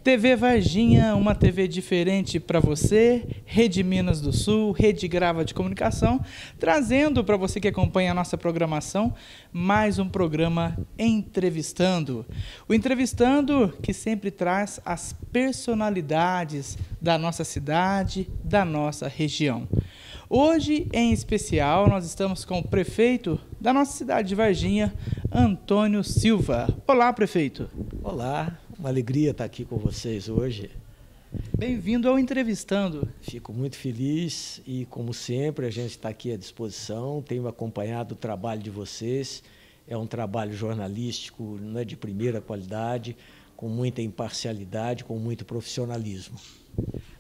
TV Varginha, uma TV diferente para você, Rede Minas do Sul, Rede Grava de Comunicação, trazendo para você que acompanha a nossa programação, mais um programa Entrevistando. O Entrevistando que sempre traz as personalidades da nossa cidade, da nossa região. Hoje, em especial, nós estamos com o prefeito da nossa cidade de Varginha, Antônio Silva. Olá, prefeito. Olá, uma alegria estar aqui com vocês hoje. Bem-vindo ao Entrevistando. Fico muito feliz e, como sempre, a gente está aqui à disposição. Tenho acompanhado o trabalho de vocês. É um trabalho jornalístico, né, de primeira qualidade, com muita imparcialidade, com muito profissionalismo.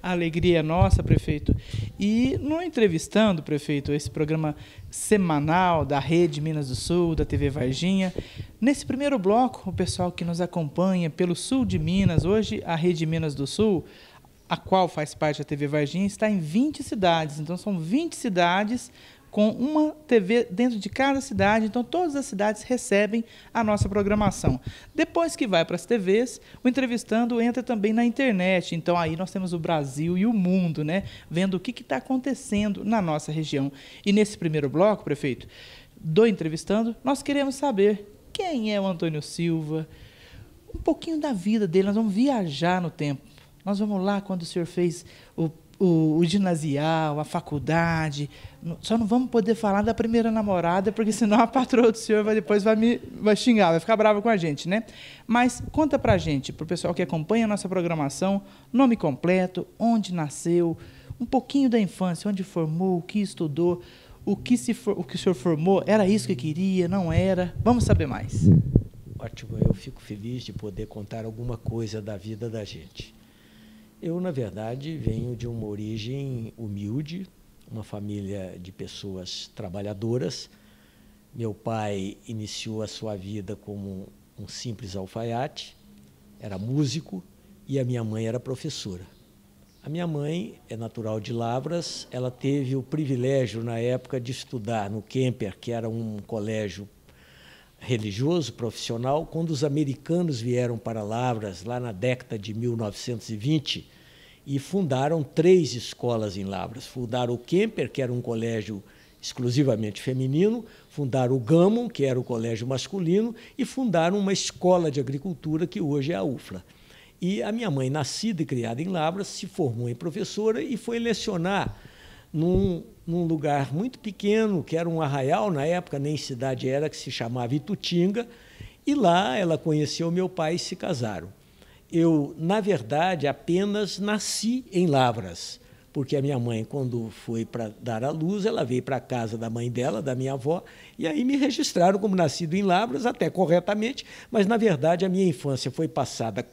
A alegria é nossa, prefeito. E no Entrevistando, prefeito, esse programa semanal da Rede Minas do Sul, da TV Varginha, nesse primeiro bloco, o pessoal que nos acompanha pelo sul de Minas, hoje a Rede Minas do Sul, a qual faz parte da TV Varginha, está em 20 cidades. Então são 20 cidades com uma TV dentro de cada cidade, então todas as cidades recebem a nossa programação. Depois que vai para as TVs, o Entrevistando entra também na internet, então aí nós temos o Brasil e o mundo, né, vendo o que está acontecendo na nossa região. E nesse primeiro bloco, prefeito, do Entrevistando, nós queremos saber quem é o Antônio Silva, um pouquinho da vida dele, nós vamos viajar no tempo. Nós vamos lá quando o senhor fez o ginasial, a faculdade. Só não vamos poder falar da primeira namorada, porque senão a patroa do senhor vai xingar, vai ficar brava com a gente, né? Mas conta pra gente, pro pessoal que acompanha a nossa programação, nome completo, onde nasceu, um pouquinho da infância, onde formou, o que estudou, o que o senhor formou, era isso que queria, não era? Vamos saber mais. Ótimo, eu fico feliz de poder contar alguma coisa da vida da gente. Eu, na verdade, venho de uma origem humilde, uma família de pessoas trabalhadoras. Meu pai iniciou a sua vida como um simples alfaiate, era músico, e a minha mãe era professora. A minha mãe é natural de Lavras, ela teve o privilégio, na época, de estudar no Kemper, que era um colégio religioso, profissional. Quando os americanos vieram para Lavras, lá na década de 1920, e fundaram 3 escolas em Lavras. Fundaram o Kemper, que era um colégio exclusivamente feminino, fundaram o Gammon, que era o colégio masculino, e fundaram uma escola de agricultura, que hoje é a UFLA. E a minha mãe, nascida e criada em Lavras, se formou em professora e foi lecionar num lugar muito pequeno, que era um arraial, na época nem cidade era, que se chamava Itutinga, e lá ela conheceu meu pai e se casaram. Eu, na verdade, apenas nasci em Lavras, porque a minha mãe, quando foi para dar à luz, ela veio para a casa da mãe dela, da minha avó, e aí me registraram como nascido em Lavras, até corretamente, mas, na verdade, a minha infância foi passada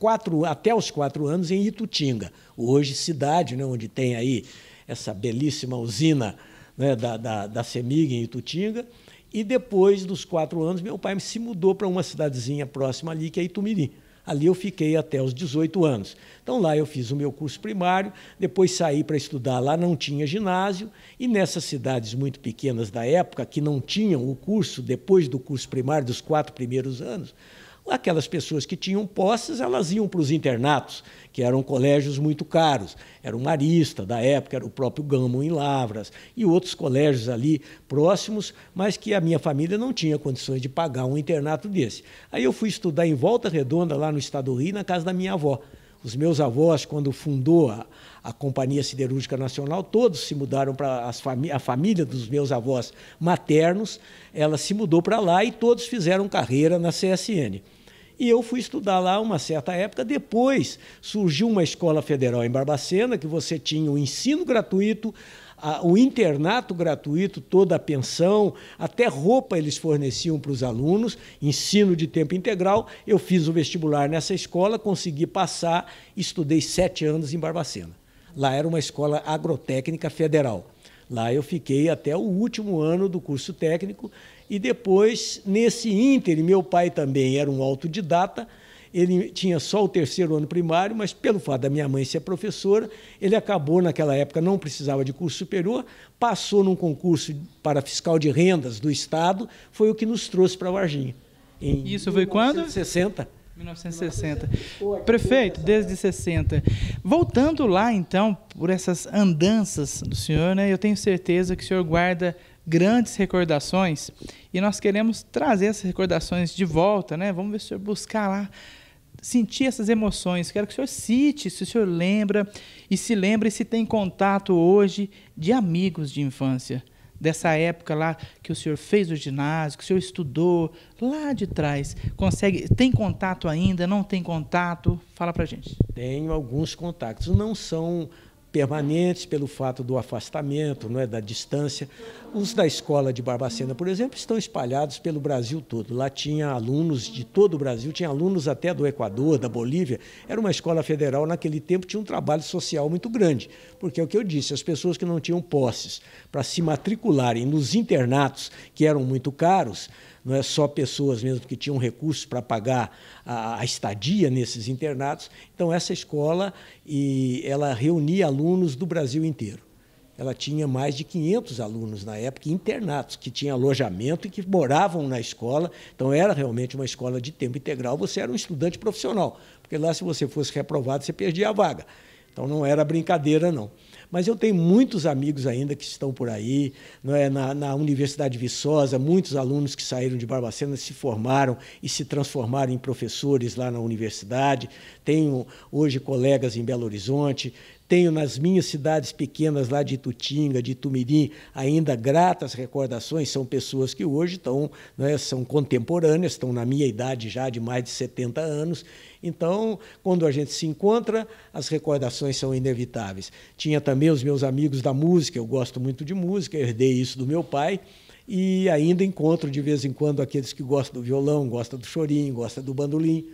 até os 4 anos em Itutinga, hoje cidade, né, onde tem aí essa belíssima usina, né, da CEMIG em Itutinga, e depois dos 4 anos, meu pai se mudou para uma cidadezinha próxima ali, que é Itumiri. Ali eu fiquei até os 18 anos. Então, lá eu fiz o meu curso primário, depois saí para estudar, lá não tinha ginásio, e nessas cidades muito pequenas da época, que não tinham o curso, depois do curso primário, dos 4 primeiros anos, aquelas pessoas que tinham posses, elas iam para os internatos, que eram colégios muito caros. Era o Marista, da época, era o próprio Gammon em Lavras, e outros colégios ali próximos, mas que a minha família não tinha condições de pagar um internato desse. Aí eu fui estudar em Volta Redonda, lá no estado do Rio, na casa da minha avó. Os meus avós, quando fundou a Companhia Siderúrgica Nacional, todos se mudaram para a família dos meus avós maternos, ela se mudou para lá e todos fizeram carreira na CSN. E eu fui estudar lá uma certa época. Depois surgiu uma escola federal em Barbacena, que você tinha o ensino gratuito, o internato gratuito, toda a pensão, até roupa eles forneciam para os alunos, ensino de tempo integral. Eu fiz o vestibular nessa escola, consegui passar, estudei 7 anos em Barbacena. Lá era uma escola agrotécnica federal. Lá eu fiquei até o último ano do curso técnico e depois, nesse ínterim, meu pai também era um autodidata, ele tinha só o 3º ano primário, mas pelo fato da minha mãe ser professora, ele acabou, naquela época, não precisava de curso superior, passou num concurso para fiscal de rendas do Estado, foi o que nos trouxe para Varginha. Isso foi quando? 1960. 1960. Prefeito, desde 60. Voltando lá, então, por essas andanças do senhor, né, eu tenho certeza que o senhor guarda grandes recordações e nós queremos trazer essas recordações de volta, né? Vamos ver se o senhor buscar lá, sentir essas emoções. Quero que o senhor cite, se o senhor lembra, e se lembra e se tem contato hoje de amigos de infância. Dessa época lá que o senhor fez o ginásio, que o senhor estudou, lá de trás. Tem contato ainda, não tem contato? Fala pra gente. Tenho alguns contatos, não são permanentes pelo fato do afastamento, não é, da distância. Os da escola de Barbacena, por exemplo, estão espalhados pelo Brasil todo. Lá tinha alunos de todo o Brasil, tinha alunos até do Equador, da Bolívia. Era uma escola federal, naquele tempo tinha um trabalho social muito grande, porque é o que eu disse, as pessoas que não tinham posses para se matricularem nos internatos, que eram muito caros, não é só pessoas mesmo que tinham recursos para pagar a estadia nesses internatos. Então, essa escola, ela reunia alunos do Brasil inteiro. Ela tinha mais de 500 alunos na época, internatos, que tinham alojamento e que moravam na escola. Então, era realmente uma escola de tempo integral. Você era um estudante profissional, porque lá, se você fosse reprovado, você perdia a vaga. Então, não era brincadeira, não. Mas eu tenho muitos amigos ainda que estão por aí, não é? Na Universidade de Viçosa, muitos alunos que saíram de Barbacena se formaram e se transformaram em professores lá na universidade. Tenho hoje colegas em Belo Horizonte, tenho nas minhas cidades pequenas lá de Itutinga, de Itumirim, ainda gratas recordações. São pessoas que hoje estão, não é, são contemporâneas, estão na minha idade já de mais de 70 anos. Então, quando a gente se encontra, as recordações são inevitáveis. Tinha também os meus amigos da música, eu gosto muito de música, herdei isso do meu pai, e ainda encontro de vez em quando aqueles que gostam do violão, gostam do chorinho, gostam do bandolim.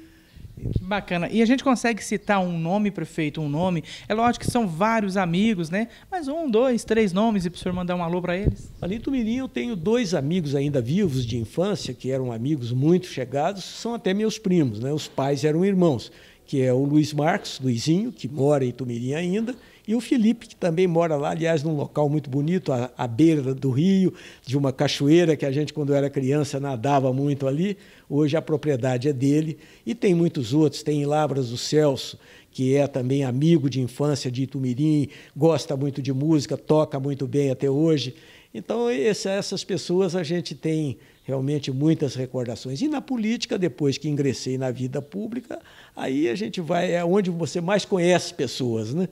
Que bacana. E a gente consegue citar um nome, prefeito, um nome? É lógico que são vários amigos, né? Mas 1, 2, 3 nomes e para o senhor mandar um alô para eles? Ali em Itumirim eu tenho 2 amigos ainda vivos de infância, que eram amigos muito chegados, são até meus primos, né? Os pais eram irmãos, que é o Luiz Marcos, Luizinho, que mora em Itumirim ainda, e o Felipe, que também mora lá, aliás, num local muito bonito, à beira do rio, de uma cachoeira que a gente, quando era criança, nadava muito ali. Hoje a propriedade é dele. E tem muitos outros, tem em Lavras o Celso, que é também amigo de infância de Itumirim, gosta muito de música, toca muito bem até hoje. Então, essas pessoas a gente tem realmente muitas recordações. E na política, depois que ingressei na vida pública, aí a gente vai, é onde você mais conhece pessoas, né?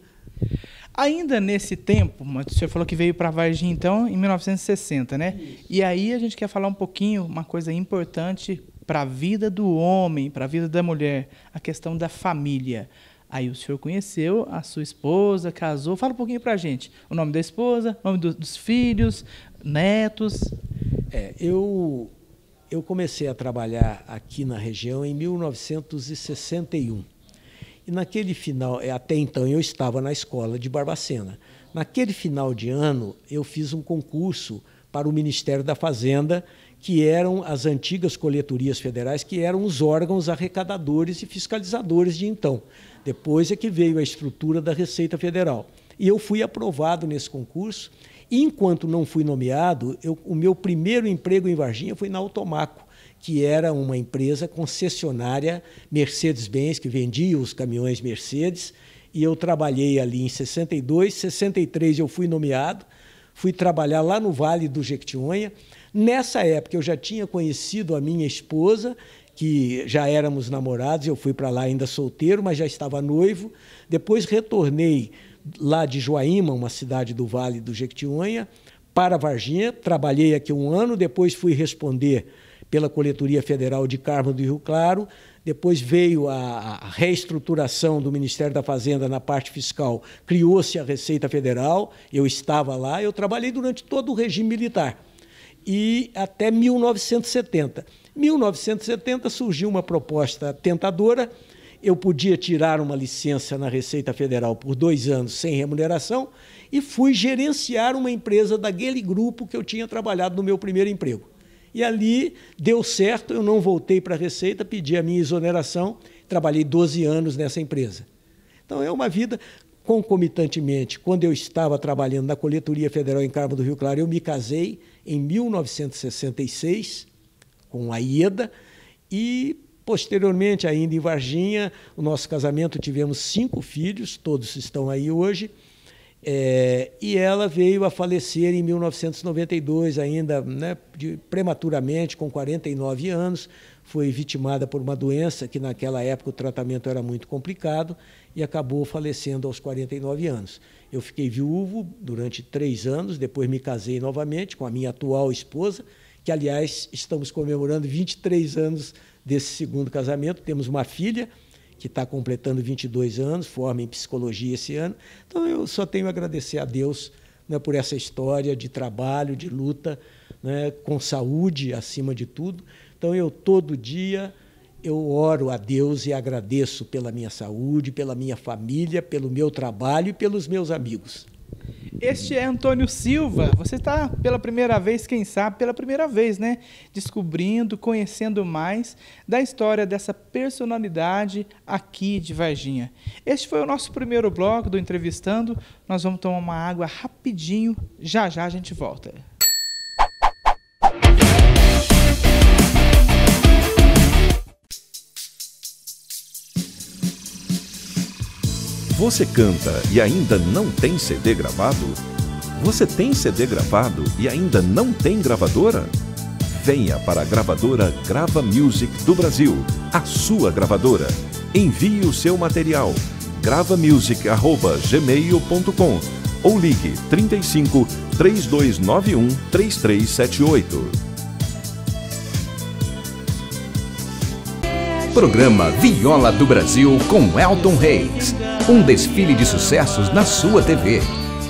Ainda nesse tempo, o senhor falou que veio para Varginha, então, em 1960, né? Isso. E aí a gente quer falar um pouquinho, uma coisa importante para a vida do homem, para a vida da mulher, a questão da família. Aí o senhor conheceu a sua esposa, casou. Fala um pouquinho para a gente. O nome da esposa, o nome dos filhos, netos. Eu comecei a trabalhar aqui na região em 1961. E naquele final, até então eu estava na escola de Barbacena. Naquele final de ano, eu fiz um concurso para o Ministério da Fazenda, que eram as antigas coletorias federais, que eram os órgãos arrecadadores e fiscalizadores de então. Depois é que veio a estrutura da Receita Federal. E eu fui aprovado nesse concurso, e enquanto não fui nomeado, o meu primeiro emprego em Varginha foi na Automaco, que era uma empresa concessionária Mercedes-Benz, que vendia os caminhões Mercedes, e eu trabalhei ali em 62, 63 eu fui nomeado, fui trabalhar lá no Vale do Jequitinhonha. Nessa época eu já tinha conhecido a minha esposa, que já éramos namorados, eu fui para lá ainda solteiro, mas já estava noivo. Depois retornei lá de Joaíma, uma cidade do Vale do Jequitinhonha, para Varginha, trabalhei aqui 1 ano, depois fui responder pela Coletoria Federal de Carmo do Rio Claro, depois veio a reestruturação do Ministério da Fazenda na parte fiscal, criou-se a Receita Federal, eu estava lá, eu trabalhei durante todo o regime militar, e até 1970. Em 1970 surgiu uma proposta tentadora, eu podia tirar uma licença na Receita Federal por 2 anos sem remuneração e fui gerenciar uma empresa daquele grupo que eu tinha trabalhado no meu primeiro emprego. E ali deu certo, eu não voltei para a Receita, pedi a minha exoneração, trabalhei 12 anos nessa empresa. Então, é uma vida concomitantemente. Quando eu estava trabalhando na Coletoria Federal em Carmo do Rio Claro, eu me casei em 1966 com a Ieda e Posteriormente, ainda em Varginha, o nosso casamento, tivemos 5 filhos, todos estão aí hoje, e ela veio a falecer em 1992, ainda, né, prematuramente, com 49 anos, foi vitimada por uma doença que naquela época o tratamento era muito complicado e acabou falecendo aos 49 anos. Eu fiquei viúvo durante 3 anos, depois me casei novamente com a minha atual esposa, que, aliás, estamos comemorando 23 anos desse segundo casamento. Temos uma filha que está completando 22 anos, forma em psicologia esse ano. Então, eu só tenho a agradecer a Deus, né, por essa história de trabalho, de luta, né, com saúde acima de tudo. Então, todo dia, eu oro a Deus e agradeço pela minha saúde, pela minha família, pelo meu trabalho e pelos meus amigos. Este é Antônio Silva. Você está pela primeira vez, quem sabe, pela primeira vez, né? Descobrindo, conhecendo mais da história dessa personalidade aqui de Varginha. Este foi o nosso primeiro bloco do Entrevistando. Nós vamos tomar uma água rapidinho. Já já a gente volta. Você canta e ainda não tem CD gravado? Você tem CD gravado e ainda não tem gravadora? Venha para a gravadora Grava Music do Brasil, a sua gravadora. Envie o seu material, gravamusic@gmail.com ou ligue 35 3291 3378. Programa Viola do Brasil com Elton Reis. Um desfile de sucessos na sua TV.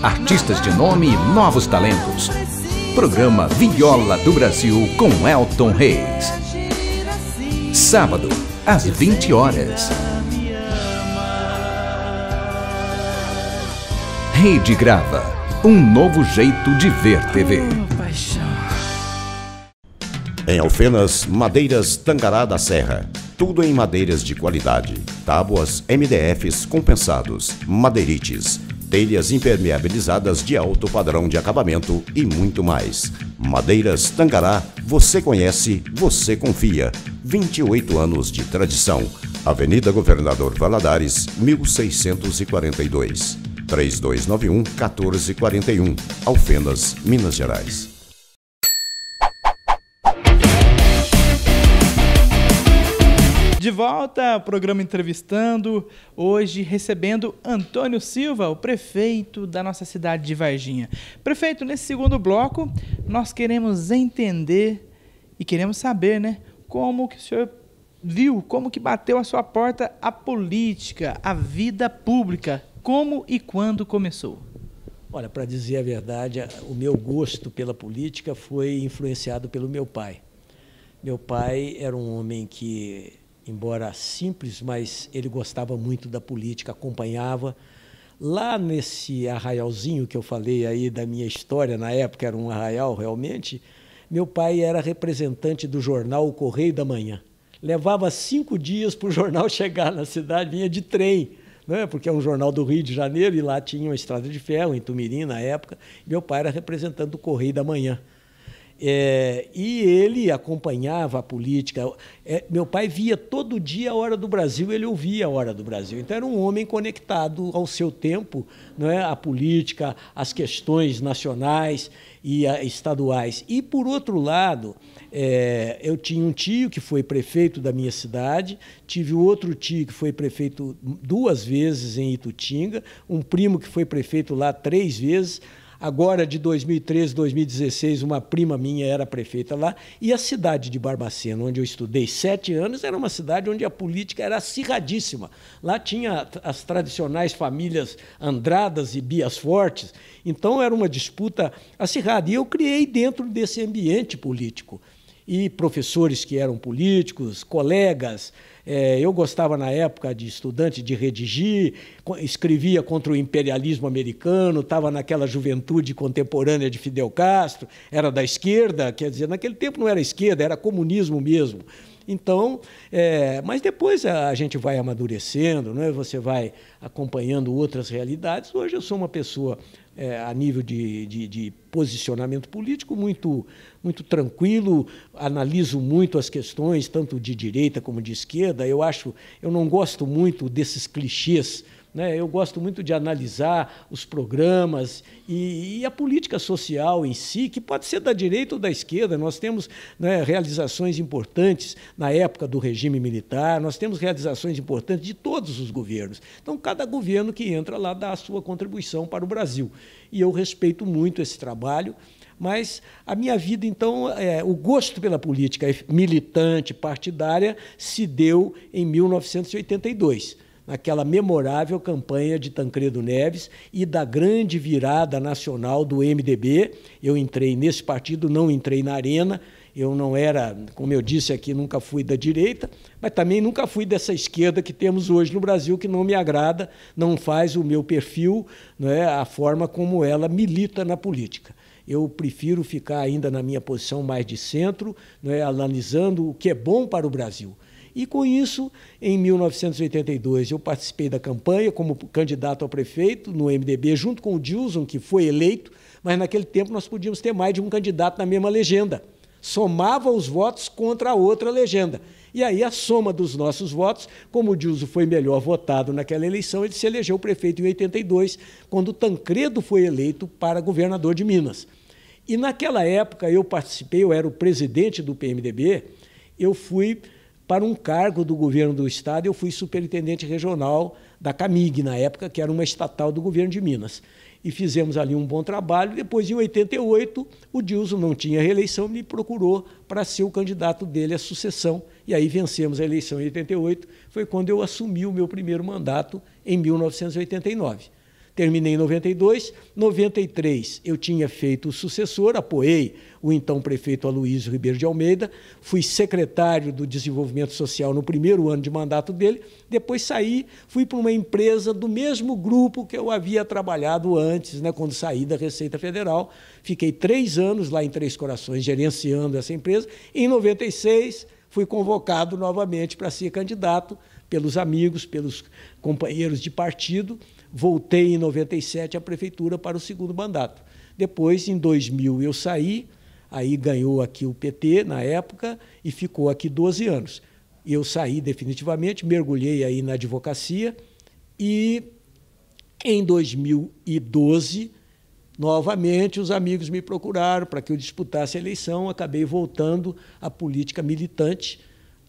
Artistas de nome e novos talentos. Programa Viola do Brasil com Elton Reis. Sábado, às 20 horas. Rede Grava. Um novo jeito de ver TV. Em Alfenas, Madeiras Tangará da Serra. Tudo em madeiras de qualidade. Tábuas, MDFs compensados, madeirites, telhas impermeabilizadas de alto padrão de acabamento e muito mais. Madeiras Tangará, você conhece, você confia. 28 anos de tradição. Avenida Governador Valadares, 1642. 3291-1441. Alfenas, Minas Gerais. De volta ao programa Entrevistando, hoje recebendo Antônio Silva, o prefeito da nossa cidade de Varginha. Prefeito, nesse segundo bloco, nós queremos entender e queremos saber, né, como que o senhor viu, como que bateu à sua porta a política, a vida pública, como e quando começou? Olha, para dizer a verdade, o meu gosto pela política foi influenciado pelo meu pai. Meu pai era um homem que, embora simples, mas ele gostava muito da política, acompanhava. Lá nesse arraialzinho que eu falei aí da minha história, na época era um arraial realmente, meu pai era representante do jornal O Correio da Manhã. Levava 5 dias para o jornal chegar na cidade, vinha de trem, né? Porque é um jornal do Rio de Janeiro e lá tinha uma estrada de ferro, em Tumirim, na época. Meu pai era representante do Correio da Manhã. E ele acompanhava a política. Meu pai via todo dia a Hora do Brasil, ele ouvia a Hora do Brasil. Então, era um homem conectado ao seu tempo, não é? A política, as questões nacionais e estaduais. E, por outro lado, eu tinha um tio que foi prefeito da minha cidade, tive outro tio que foi prefeito 2 vezes em Itutinga, um primo que foi prefeito lá 3 vezes. Agora, de 2013 a 2016, uma prima minha era prefeita lá, e a cidade de Barbacena, onde eu estudei 7 anos, era uma cidade onde a política era acirradíssima. Lá tinha as tradicionais famílias Andradas e Bias Fortes, então era uma disputa acirrada. E eu criei dentro desse ambiente político. E professores que eram políticos, colegas. Eu gostava, na época, de estudante, de redigir, escrevia contra o imperialismo americano, estava naquela juventude contemporânea de Fidel Castro, era da esquerda, quer dizer, naquele tempo não era esquerda, era comunismo mesmo. Então, mas depois a gente vai amadurecendo, né? Você vai acompanhando outras realidades. Hoje eu sou uma pessoa, a nível de posicionamento político, muito tranquilo, analiso muito as questões, tanto de direita como de esquerda. Eu não gosto muito desses clichês, né? Eu gosto muito de analisar os programas e a política social em si, que pode ser da direita ou da esquerda. Nós temos, né, realizações importantes na época do regime militar, nós temos realizações importantes de todos os governos. Então, cada governo que entra lá dá a sua contribuição para o Brasil. E eu respeito muito esse trabalho. Mas a minha vida, então, o gosto pela política militante, partidária, se deu em 1982. Naquela memorável campanha de Tancredo Neves e da grande virada nacional do MDB. Eu entrei nesse partido, não entrei na Arena. Eu não era, como eu disse aqui, nunca fui da direita, mas também nunca fui dessa esquerda que temos hoje no Brasil, que não me agrada, não faz o meu perfil, não é, a forma como ela milita na política. Eu prefiro ficar ainda na minha posição mais de centro, não é, analisando o que é bom para o Brasil. E, com isso, em 1982, eu participei da campanha como candidato ao prefeito no MDB, junto com o Dilson, que foi eleito, mas naquele tempo nós podíamos ter mais de um candidato na mesma legenda. Somava os votos contra a outra legenda. E aí a soma dos nossos votos, como o Dilson foi melhor votado naquela eleição, ele se elegeu prefeito em 82, quando o Tancredo foi eleito para governador de Minas. E naquela época eu participei, eu era o presidente do PMDB, eu fui para um cargo do governo do Estado, eu fui superintendente regional da Camig, na época, que era uma estatal do governo de Minas. E fizemos ali um bom trabalho. Depois, em 88, o Dilson não tinha reeleição, me procurou para ser o candidato dele à sucessão. E aí vencemos a eleição em 88, foi quando eu assumi o meu primeiro mandato em 1989. Terminei em 92, 93 eu tinha feito o sucessor, apoiei o então prefeito Aloysio Ribeiro de Almeida, fui secretário do Desenvolvimento Social no primeiro ano de mandato dele, depois saí, fui para uma empresa do mesmo grupo que eu havia trabalhado antes, né, quando saí da Receita Federal, fiquei 3 anos lá em Três Corações gerenciando essa empresa, e em 96 fui convocado novamente para ser candidato pelos amigos, pelos companheiros de partido. Voltei em 97 à prefeitura para o segundo mandato. Depois, em 2000, eu saí, aí ganhou aqui o PT na época e ficou aqui 12 anos. Eu saí definitivamente, mergulhei aí na advocacia e em 2012, novamente, os amigos me procuraram para que eu disputasse a eleição, acabei voltando à política militante,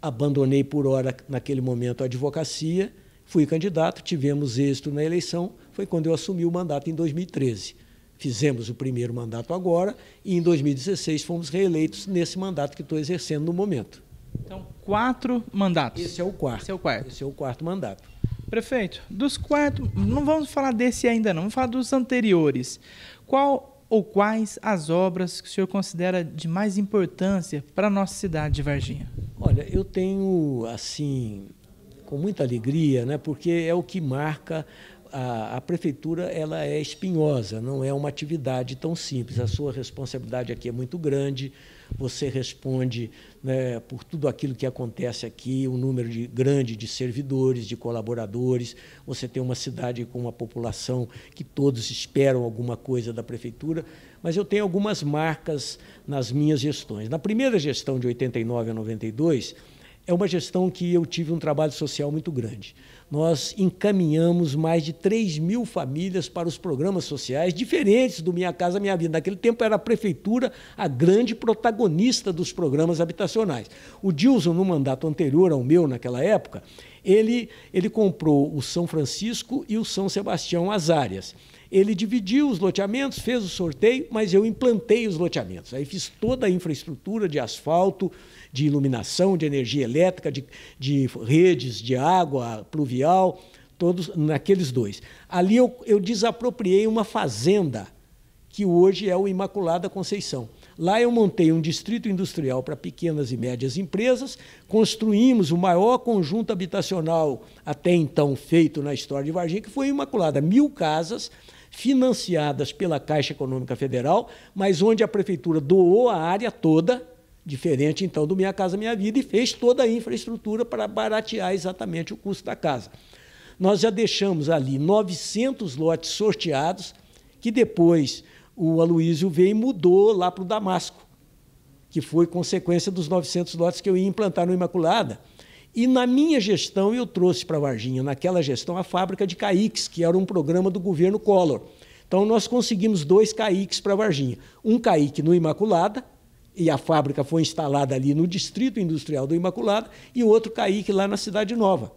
abandonei por hora, naquele momento, a advocacia, fui candidato, tivemos êxito na eleição, foi quando eu assumi o mandato em 2013. Fizemos o primeiro mandato agora e em 2016 fomos reeleitos nesse mandato que estou exercendo no momento. Então, 4 mandatos. Esse é o quarto. Esse é o quarto. Esse é o quarto mandato. Prefeito, dos 4, não vamos falar desse ainda não, vamos falar dos anteriores. Qual ou quais as obras que o senhor considera de mais importância para a nossa cidade de Varginha? Olha, eu tenho, assim, com muita alegria, né, porque é o que marca a prefeitura, ela é espinhosa, não é uma atividade tão simples. A sua responsabilidade aqui é muito grande, você responde, né, por tudo aquilo que acontece aqui, um número grande de servidores, de colaboradores, você tem uma cidade com uma população que todos esperam alguma coisa da prefeitura, mas eu tenho algumas marcas nas minhas gestões. Na primeira gestão, de 89 a 92, é uma gestão que eu tive um trabalho social muito grande. Nós encaminhamos mais de 3.000 famílias para os programas sociais, diferentes do Minha Casa Minha Vida. Naquele tempo era a prefeitura a grande protagonista dos programas habitacionais. O Dilson, no mandato anterior ao meu, naquela época, ele comprou o São Francisco e o São Sebastião, as áreas. Ele dividiu os loteamentos, fez o sorteio, mas eu implantei os loteamentos. Aí fiz toda a infraestrutura de asfalto, de iluminação, de energia elétrica, de redes de água pluvial, todos naqueles 2. Ali eu desapropriei uma fazenda, que hoje é o Imaculada Conceição. Lá eu montei um distrito industrial para pequenas e médias empresas, construímos o maior conjunto habitacional até então feito na história de Varginha, que foi Imaculada, 1.000 casas, financiadas pela Caixa Econômica Federal, mas onde a prefeitura doou a área toda, Diferente, então, do Minha Casa Minha Vida, e fez toda a infraestrutura para baratear exatamente o custo da casa. Nós já deixamos ali 900 lotes sorteados, que depois o Aloysio veio e mudou lá para o Damasco, que foi consequência dos 900 lotes que eu ia implantar no Imaculada. E, na minha gestão, eu trouxe para Varginha, naquela gestão, a fábrica de CAIX, que era um programa do governo Collor. Então, nós conseguimos 2 CAIX para Varginha. Um CAIC no Imaculada, e a fábrica foi instalada ali no Distrito Industrial do Imaculada, e outro CAIC lá na Cidade Nova.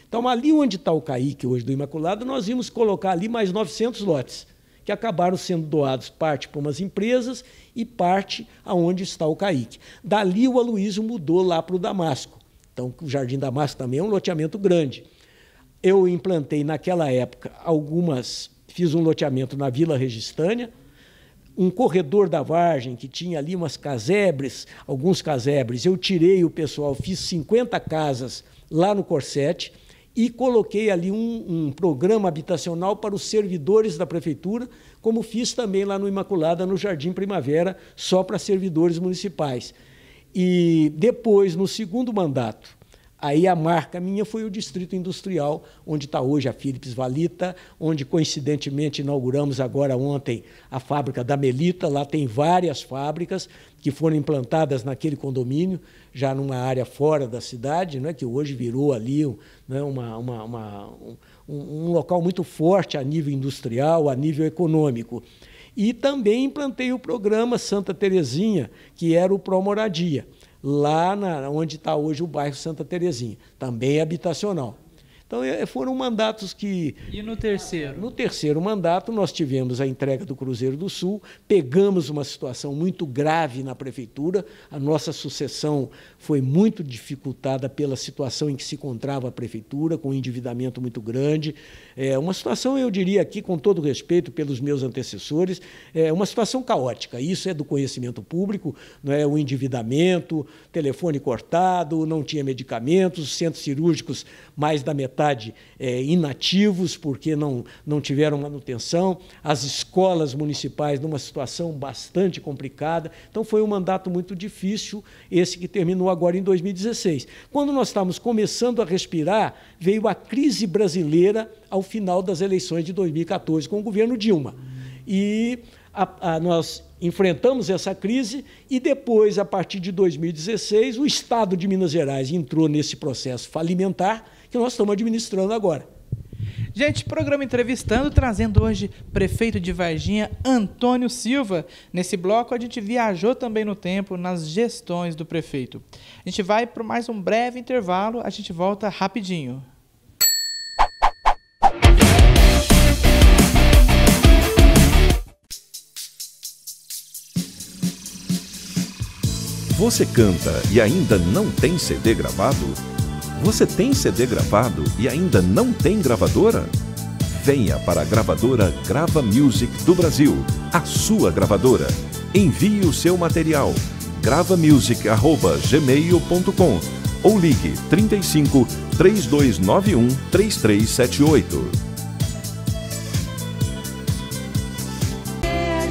Então, ali onde está o CAIC hoje do Imaculada, nós íamos colocar ali mais 900 lotes, que acabaram sendo doados parte para umas empresas e parte aonde está o CAIC. Dali o Aloysio mudou lá para o Damasco. Então, o Jardim Damasco também é um loteamento grande. Eu implantei, naquela época, fiz um loteamento na Vila Registânia, um corredor da Vargem, que tinha ali umas casebres, alguns casebres. Eu tirei o pessoal, fiz 50 casas lá no Corsete, e coloquei ali um programa habitacional para os servidores da prefeitura, como fiz também lá no Imaculada, no Jardim Primavera, só para servidores municipais. E depois, no segundo mandato, aí a marca minha foi o Distrito Industrial, onde está hoje a Philips Valita, onde, coincidentemente, inauguramos agora ontem a fábrica da Melita. Lá tem várias fábricas que foram implantadas naquele condomínio, já numa área fora da cidade, né, que hoje virou ali né, um local muito forte a nível industrial, a nível econômico. E também implantei o programa Santa Terezinha, que era o Pró-Moradia, lá onde está hoje o bairro Santa Terezinha, também é habitacional. Então, foram mandatos que... E no terceiro? No terceiro mandato, nós tivemos a entrega do Cruzeiro do Sul, pegamos uma situação muito grave na prefeitura, a nossa sucessão foi muito dificultada pela situação em que se encontrava a prefeitura, com um endividamento muito grande. Uma situação, eu diria aqui, com todo respeito pelos meus antecessores, uma situação caótica. Isso é do conhecimento público, não é? O endividamento, telefone cortado, não tinha medicamentos, centros cirúrgicos, mais da metade inativos, porque não tiveram manutenção, as escolas municipais numa situação bastante complicada. Então, foi um mandato muito difícil, esse que terminou agora em 2016. Quando nós estávamos começando a respirar, veio a crise brasileira ao final das eleições de 2014, com o governo Dilma. E nós enfrentamos essa crise e depois, a partir de 2016, o Estado de Minas Gerais entrou nesse processo falimentar que nós estamos administrando agora. Gente, programa Entrevistando, trazendo hoje prefeito de Varginha, Antônio Silva. Nesse bloco, a gente viajou também no tempo, nas gestões do prefeito. A gente vai para mais um breve intervalo, a gente volta rapidinho. Você canta e ainda não tem CD gravado? Você tem CD gravado e ainda não tem gravadora? Venha para a gravadora Grava Music do Brasil, a sua gravadora. Envie o seu material, gravamusic@gmail.com ou ligue 35 3291 3378.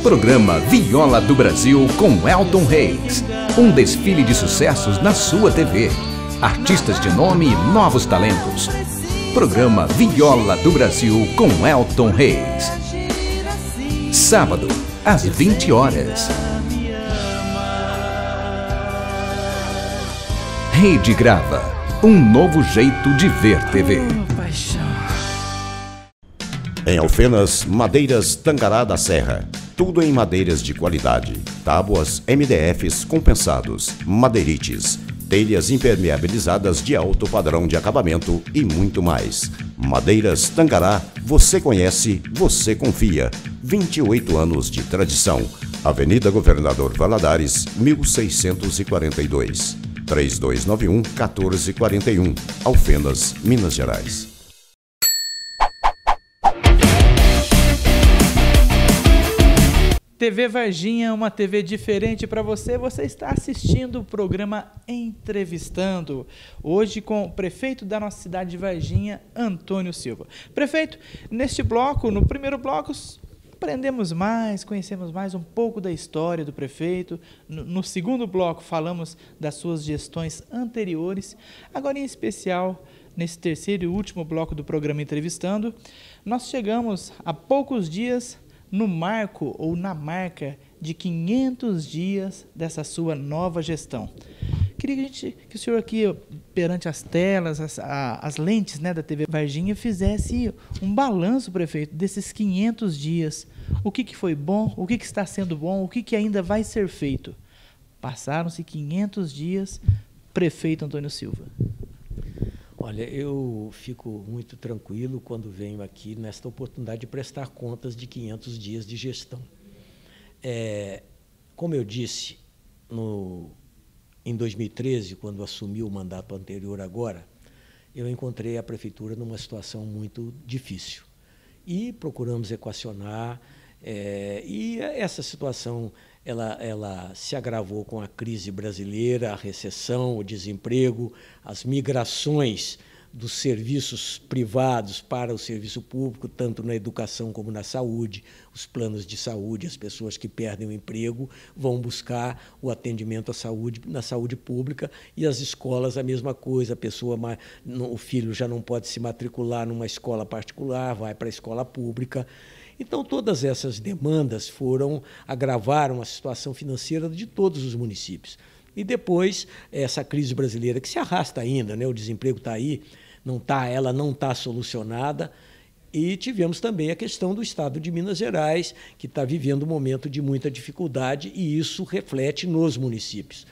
Programa Viola do Brasil com Elton Reis. Um desfile de sucessos na sua TV. Artistas de nome e novos talentos. Programa Viola do Brasil com Elton Reis. Sábado, às 20 horas. Rede Grava. Um novo jeito de ver TV. Em Alfenas, Madeiras Tangará da Serra. Tudo em madeiras de qualidade. Tábuas MDFs compensados, madeirites, telhas impermeabilizadas de alto padrão de acabamento e muito mais. Madeiras Tangará, você conhece, você confia. 28 anos de tradição. Avenida Governador Valadares, 1642. 3291-1441. Alfenas, Minas Gerais. TV Varginha, uma TV diferente para você. Você está assistindo o programa Entrevistando. Hoje com o prefeito da nossa cidade de Varginha, Antônio Silva. Prefeito, neste bloco, no primeiro bloco, aprendemos mais, conhecemos mais um pouco da história do prefeito. No segundo bloco falamos das suas gestões anteriores. Agora, em especial, nesse terceiro e último bloco do programa Entrevistando, nós chegamos há poucos dias no marco ou na marca de 500 dias dessa sua nova gestão. Queria que o senhor aqui, perante as telas, as lentes, né, da TV Varginha, fizesse um balanço, prefeito, desses 500 dias. O que foi bom, o que está sendo bom, o que ainda vai ser feito. Passaram-se 500 dias, prefeito Antônio Silva. Olha, eu fico muito tranquilo quando venho aqui nesta oportunidade de prestar contas de 500 dias de gestão. Como eu disse, em 2013, quando assumi o mandato anterior agora, eu encontrei a prefeitura numa situação muito difícil. E procuramos equacionar, e essa situação ela se agravou com a crise brasileira, a recessão, o desemprego, as migrações dos serviços privados para o serviço público, tanto na educação como na saúde, os planos de saúde, as pessoas que perdem o emprego vão buscar o atendimento à saúde, na saúde pública, e as escolas a mesma coisa, o filho já não pode se matricular numa escola particular, vai para a escola pública. Então, todas essas demandas agravaram a situação financeira de todos os municípios. E depois, essa crise brasileira, que se arrasta ainda, né? O desemprego está aí, ela não está solucionada. E tivemos também a questão do Estado de Minas Gerais, que está vivendo um momento de muita dificuldade, e isso reflete nos municípios.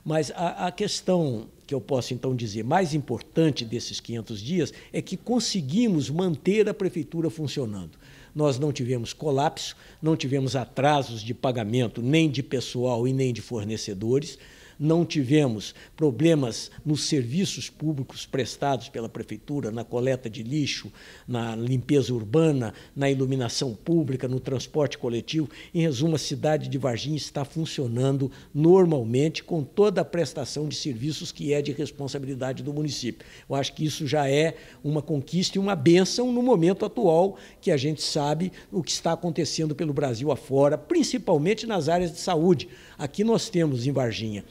Mas a questão que eu posso, então, dizer mais importante desses 500 dias é que conseguimos manter a prefeitura funcionando. Nós não tivemos colapso, não tivemos atrasos de pagamento nem de pessoal e nem de fornecedores, não tivemos problemas nos serviços públicos prestados pela prefeitura, na coleta de lixo, na limpeza urbana, na iluminação pública, no transporte coletivo. Em resumo, a cidade de Varginha está funcionando normalmente com toda a prestação de serviços que é de responsabilidade do município. Eu acho que isso já é uma conquista e uma bênção no momento atual, que a gente sabe o que está acontecendo pelo Brasil afora, principalmente nas áreas de saúde. Aqui nós temos em Varginha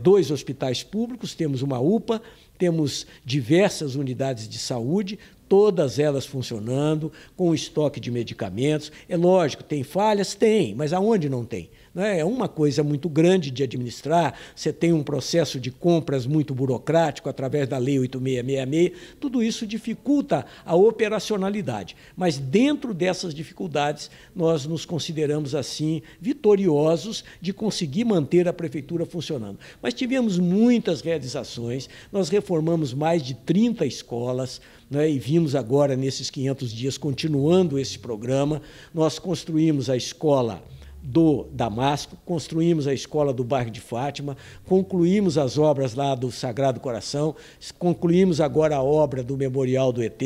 2 hospitais públicos, temos uma UPA, temos diversas unidades de saúde, todas elas funcionando, com estoque de medicamentos. É lógico, tem falhas? Tem, mas aonde não tem? É uma coisa muito grande de administrar, você tem um processo de compras muito burocrático através da Lei 8666, tudo isso dificulta a operacionalidade. Mas dentro dessas dificuldades, nós nos consideramos, assim, vitoriosos de conseguir manter a prefeitura funcionando. Mas tivemos muitas realizações, nós reformamos mais de 30 escolas, né, e vimos agora, nesses 500 dias, continuando esse programa. Nós construímos a escola do Damasco, construímos a escola do bairro de Fátima, concluímos as obras lá do Sagrado Coração, concluímos agora a obra do Memorial do ET.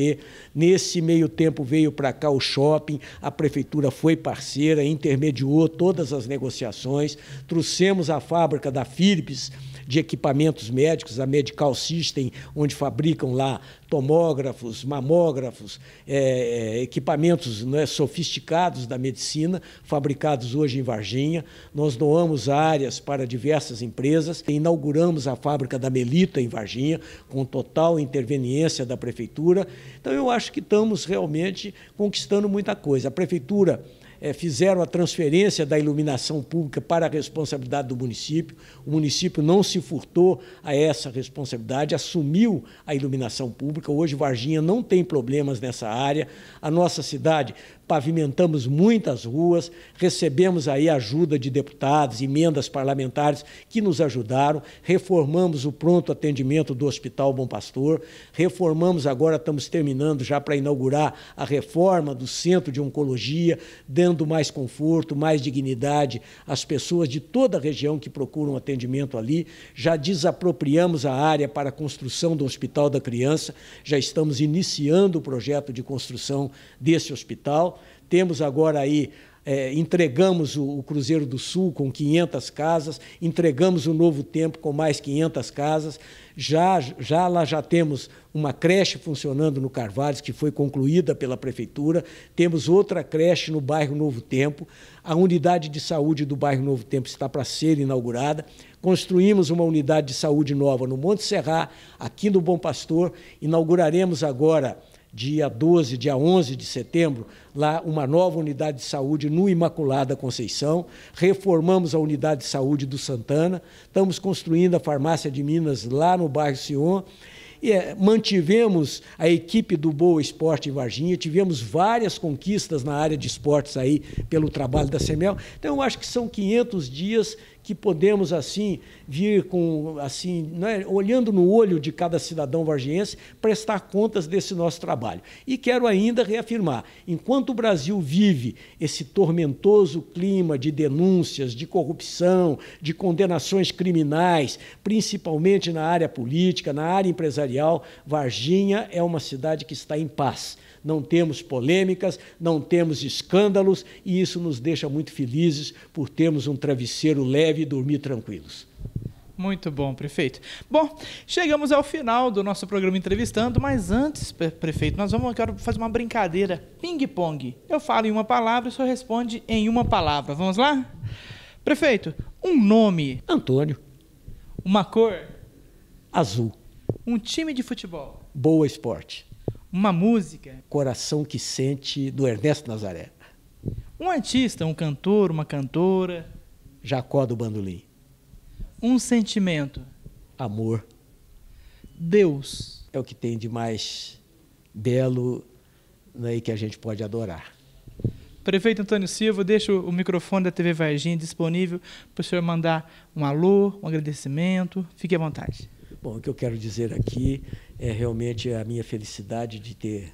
Nesse meio tempo veio para cá o shopping, a prefeitura foi parceira, intermediou todas as negociações, trouxemos a fábrica da Philips de equipamentos médicos, a Medical System, onde fabricam lá tomógrafos, mamógrafos, equipamentos, né, sofisticados da medicina, fabricados hoje em Varginha. Nós doamos áreas para diversas empresas, inauguramos a fábrica da Melita em Varginha, com total interveniência da prefeitura. Então, eu acho que estamos realmente conquistando muita coisa. A prefeitura fizeram a transferência da iluminação pública para a responsabilidade do município. O município não se furtou a essa responsabilidade, assumiu a iluminação pública. Hoje, Varginha não tem problemas nessa área. A nossa cidade, pavimentamos muitas ruas, recebemos aí ajuda de deputados, emendas parlamentares que nos ajudaram, reformamos o pronto atendimento do Hospital Bom Pastor, reformamos agora, estamos terminando já para inaugurar a reforma do Centro de Oncologia, dando mais conforto, mais dignidade às pessoas de toda a região que procuram atendimento ali. Já desapropriamos a área para a construção do Hospital da Criança, já estamos iniciando o projeto de construção desse hospital. Temos agora aí entregamos o Cruzeiro do Sul com 500 casas, entregamos o Novo Tempo com mais 500 casas, já temos uma creche funcionando no Carvalhos, que foi concluída pela Prefeitura, temos outra creche no bairro Novo Tempo, a unidade de saúde do bairro Novo Tempo está para ser inaugurada, construímos uma unidade de saúde nova no Monte Serrá, aqui no Bom Pastor, inauguraremos agora, dia 12, dia 11 de setembro, lá uma nova unidade de saúde no Imaculada Conceição, reformamos a unidade de saúde do Santana, estamos construindo a farmácia de Minas lá no bairro Sion, e mantivemos a equipe do Boa Esporte em Varginha, tivemos várias conquistas na área de esportes aí pelo trabalho da CEMEL. Então, eu acho que são 500 dias que podemos, assim, vir com, assim, né, olhando no olho de cada cidadão vargiense, prestar contas desse nosso trabalho. E quero ainda reafirmar, enquanto o Brasil vive esse tormentoso clima de denúncias, de corrupção, de condenações criminais, principalmente na área política, na área empresarial, Varginha é uma cidade que está em paz. Não temos polêmicas, não temos escândalos, e isso nos deixa muito felizes por termos um travesseiro leve e dormir tranquilos. Muito bom, prefeito. Bom, chegamos ao final do nosso programa Entrevistando, mas antes, prefeito, quero fazer uma brincadeira ping-pong. Eu falo em uma palavra e o senhor responde em uma palavra. Vamos lá? Prefeito, um nome. Antônio. Uma cor. Azul. Um time de futebol. Boa Esporte. Uma música. Coração que Sente, do Ernesto Nazaré. Um artista, um cantor, uma cantora. Jacó do Bandolim. Um sentimento. Amor. Deus. É o que tem de mais belo, né, e que a gente pode adorar. Prefeito Antônio Silva, deixo o microfone da TV Varginha disponível para o senhor mandar um alô, um agradecimento. Fique à vontade. Bom, o que eu quero dizer aqui é realmente a minha felicidade de ter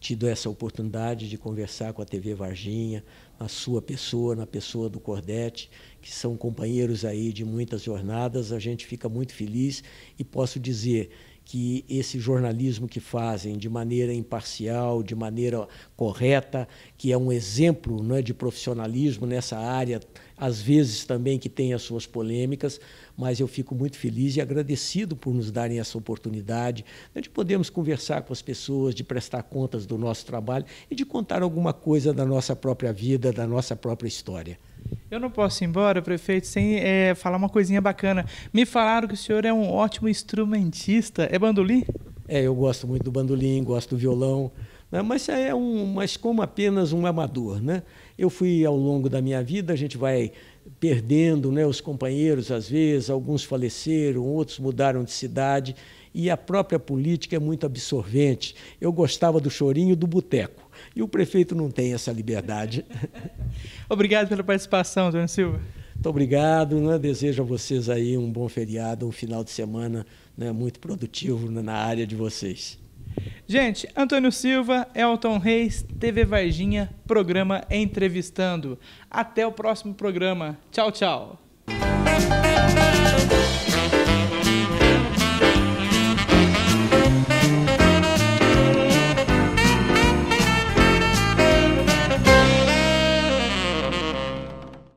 tido essa oportunidade de conversar com a TV Varginha, na sua pessoa, na pessoa do Cordete, que são companheiros aí de muitas jornadas. A gente fica muito feliz e posso dizer que esse jornalismo que fazem de maneira imparcial, de maneira correta, que é um exemplo, né, de profissionalismo nessa área, às vezes também que tem as suas polêmicas, mas eu fico muito feliz e agradecido por nos darem essa oportunidade, né, de podermos conversar com as pessoas, de prestar contas do nosso trabalho e de contar alguma coisa da nossa própria vida, da nossa própria história. Eu não posso ir embora, prefeito, sem falar uma coisinha bacana. Me falaram que o senhor é um ótimo instrumentista. É bandolim? Eu gosto muito do bandolim, gosto do violão, né? Mas como apenas um amador, né? Eu fui, ao longo da minha vida, a gente vai perdendo, né, os companheiros, às vezes, alguns faleceram, outros mudaram de cidade, e a própria política é muito absorvente. Eu gostava do chorinho do boteco, e o prefeito não tem essa liberdade. Obrigado pela participação, Antônio Silva. Muito obrigado, né? Desejo a vocês aí um bom feriado, um final de semana, né, muito produtivo na área de vocês. Gente, Antônio Silva, Elton Reis, TV Varginha, programa Entrevistando. Até o próximo programa. Tchau, tchau.